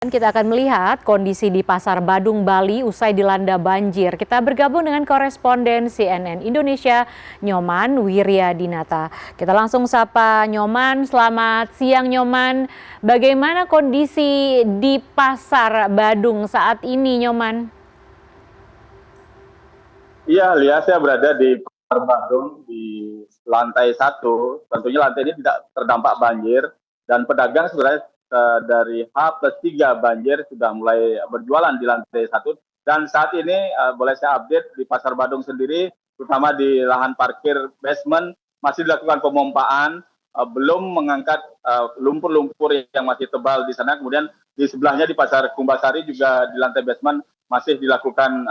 Kita akan melihat kondisi di Pasar Badung, Bali usai dilanda banjir. Kita bergabung dengan koresponden CNN Indonesia, Nyoman Wiryadinata. Kita langsung sapa Nyoman, selamat siang Nyoman. Bagaimana kondisi di Pasar Badung saat ini Nyoman? Iya, Lia, saya berada di Pasar Badung di lantai 1. Tentunya lantai ini tidak terdampak banjir dan pedagang sebenarnya dari H+3 banjir sudah mulai berjualan di lantai 1. Dan saat ini boleh saya update di Pasar Badung sendiri, terutama di lahan parkir basement masih dilakukan pemompaan, belum mengangkat lumpur-lumpur yang masih tebal di sana. Kemudian di sebelahnya di Pasar Kumbasari juga di lantai basement masih dilakukan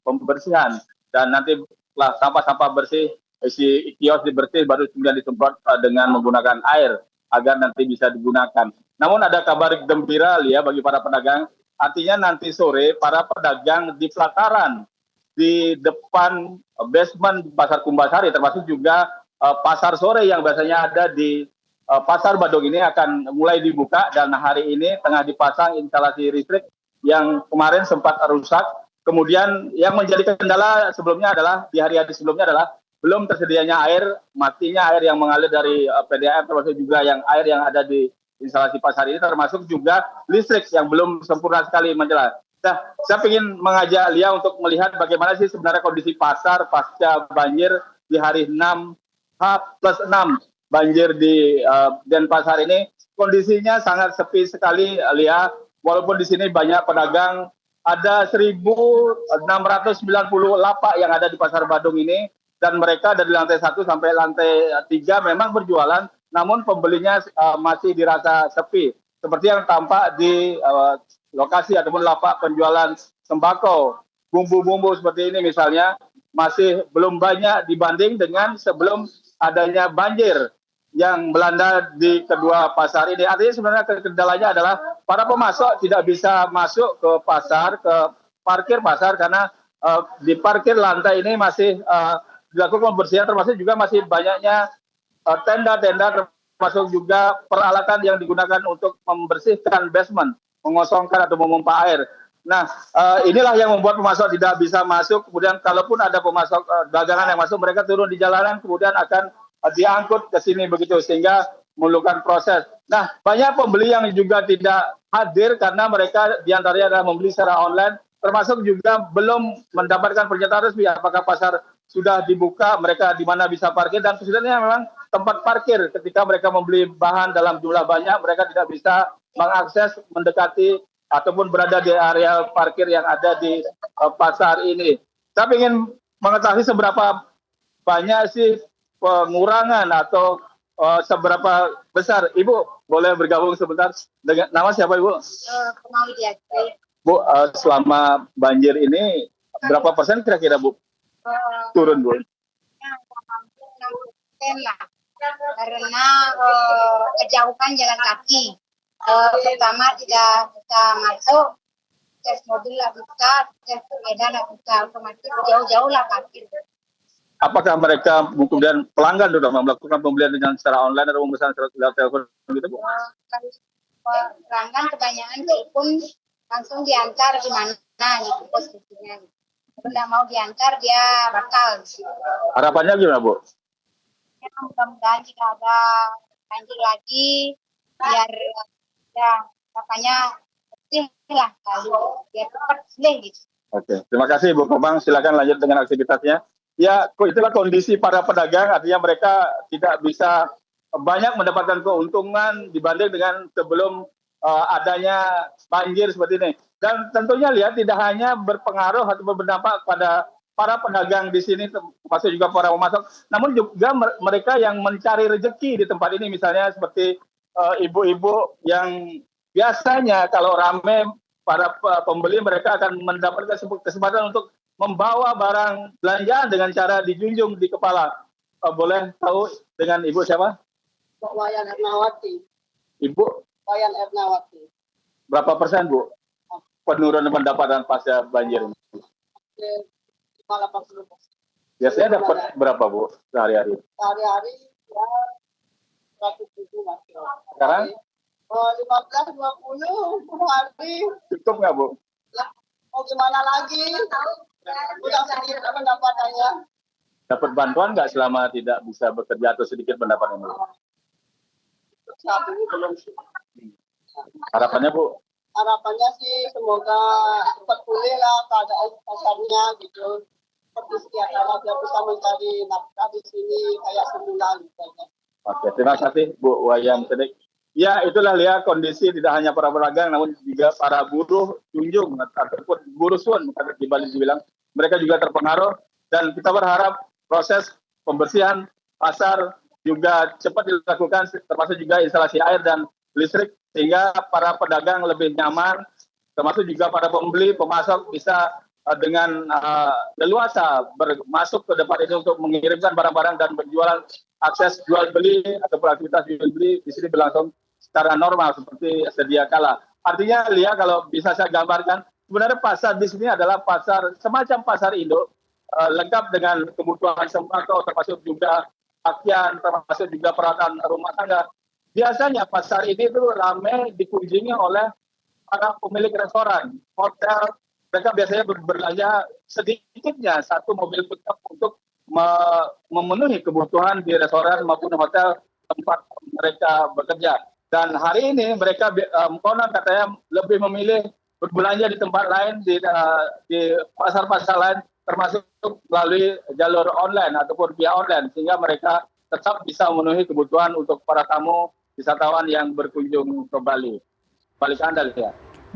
pembersihan. Dan nanti setelah sampah-sampah bersih, isi kios dibersih baru kemudian disemprot dengan menggunakan air agar nanti bisa digunakan. Namun ada kabar gembira ya bagi para pedagang, artinya nanti sore para pedagang di pelataran di depan basement Pasar Kumbasari termasuk juga pasar sore yang biasanya ada di Pasar Badung ini akan mulai dibuka dan hari ini tengah dipasang instalasi listrik yang kemarin sempat rusak. Kemudian yang menjadi kendala sebelumnya adalah di hari-hari sebelumnya adalah belum tersedianya air, matinya air yang mengalir dari PDAM termasuk juga yang air yang ada di instalasi pasar ini termasuk juga listrik yang belum sempurna sekali menjelang. Nah, saya ingin mengajak Lia untuk melihat bagaimana sih sebenarnya kondisi pasar pasca banjir di hari 6 H+6 banjir di Denpasar ini. Kondisinya sangat sepi sekali, Lia. Walaupun di sini banyak pedagang, ada 1.690 lapak yang ada di Pasar Badung ini, dan mereka dari lantai 1 sampai lantai 3 memang berjualan, namun pembelinya masih dirasa sepi. Seperti yang tampak di lokasi ataupun lapak penjualan sembako, bumbu-bumbu seperti ini misalnya, masih belum banyak dibanding dengan sebelum adanya banjir yang melanda di kedua pasar ini. Artinya sebenarnya kendalanya adalah para pemasok tidak bisa masuk ke pasar, ke parkir pasar karena di parkir lantai ini masih dilakukan pembersihan, termasuk juga masih banyaknya tenda-tenda, termasuk juga peralatan yang digunakan untuk membersihkan basement, mengosongkan atau memompa air. Nah, inilah yang membuat pemasok tidak bisa masuk. Kemudian kalaupun ada pemasok dagangan yang masuk, mereka turun di jalanan, kemudian akan diangkut ke sini begitu, sehingga memerlukan proses. Nah, banyak pembeli yang juga tidak hadir karena mereka diantaranya adalah membeli secara online, termasuk juga belum mendapatkan pernyataan resmi apakah pasar sudah dibuka, mereka di mana bisa parkir, dan sebenarnya memang tempat parkir ketika mereka membeli bahan dalam jumlah banyak, mereka tidak bisa mengakses, mendekati ataupun berada di area parkir yang ada di pasar ini. Saya ingin mengetahui seberapa banyak sih pengurangan atau seberapa besar. Ibu boleh bergabung sebentar dengan nama siapa Ibu? Bu, selama banjir ini berapa persen kira-kira Bu turun Bu? Lah, karena kejauhan jalan kaki. Pertama tidak bisa masuk, tes mobil lah bisa, tes sepeda lah bisa, otomatis jauh-jauh lah parkir. Apakah mereka kemudian pelanggan sudah melakukan pembelian dengan secara online atau memesan secara telepon gitu Bu? Pelanggan kebanyakan telepon langsung diantar di mana gitu posisinya. Tidak mau diantar dia bakal. Harapannya gimana Bu? Ya, mudah-mudahan jika ada banjir lagi biar ya makanya bersih lah lalu biar cepat bersih gitu. Oke, terima kasih Bu Komang. Silakan lanjut dengan aktivitasnya. Ya, itulah kondisi para pedagang, artinya mereka tidak bisa banyak mendapatkan keuntungan dibanding dengan sebelum adanya banjir seperti ini. Dan tentunya lihat tidak hanya berpengaruh atau berdampak pada para pedagang di sini, termasuk juga para pemasok, namun juga mereka yang mencari rezeki di tempat ini, misalnya seperti ibu-ibu yang biasanya kalau ramai para pembeli, mereka akan mendapatkan kesempatan untuk membawa barang belanjaan dengan cara dijunjung di kepala. Boleh tahu dengan Ibu siapa? Mbak Wayan Ernawati. Ibu? Wayan Ernawati. Berapa persen Bu penurunan pendapatan pasca banjir? 80%. Biasanya dapat berapa Bu sehari-hari? Sehari-hari ya 100.000 Mas. Sekarang? Oh, 15-20 per hari. Cukup nggak Bu? Lah, mau gimana lagi? Udah sedikit pendapatannya. Dapat bantuan nggak selama tidak bisa bekerja atau sedikit pendapatan Bu? Saat ini belum sih. Harapannya Bu? Harapannya sih semoga cepat pulih lah keadaan pasarnya gitu. Seperti setiap hari dia bisa mencari nafkah di sini kayak semula gitu aja. Oke, terima kasih Bu Wayan Sedik. Ya, itulah Lia kondisi tidak hanya para pedagang namun juga para buruh junjung ataupun buruh sun di Bali dibilang mereka juga terpengaruh dan kita berharap proses pembersihan pasar juga cepat dilakukan termasuk juga instalasi air dan listrik sehingga para pedagang lebih nyaman termasuk juga para pembeli pemasok bisa dengan leluasa masuk ke depan ini untuk mengirimkan barang-barang dan berjualan. Akses jual beli ataupun aktivitas jual beli di sini berlangsung secara normal seperti sedia kala. Artinya Lia kalau bisa saya gambarkan sebenarnya pasar di sini adalah pasar semacam pasar induk lengkap dengan kebutuhan sembako termasuk juga pakaian termasuk juga peralatan rumah tangga. Biasanya pasar ini itu ramai dikunjungi oleh para pemilik restoran, hotel. Mereka biasanya berbelanja sedikitnya satu mobil pickup untuk memenuhi kebutuhan di restoran maupun hotel tempat mereka bekerja. Dan hari ini mereka konon katanya lebih memilih berbelanja di tempat lain, di pasar-pasar lain, termasuk melalui jalur online ataupun via online, sehingga mereka tetap bisa memenuhi kebutuhan untuk para tamu wisatawan yang berkunjung ke Bali. Balik ke Anda, ya.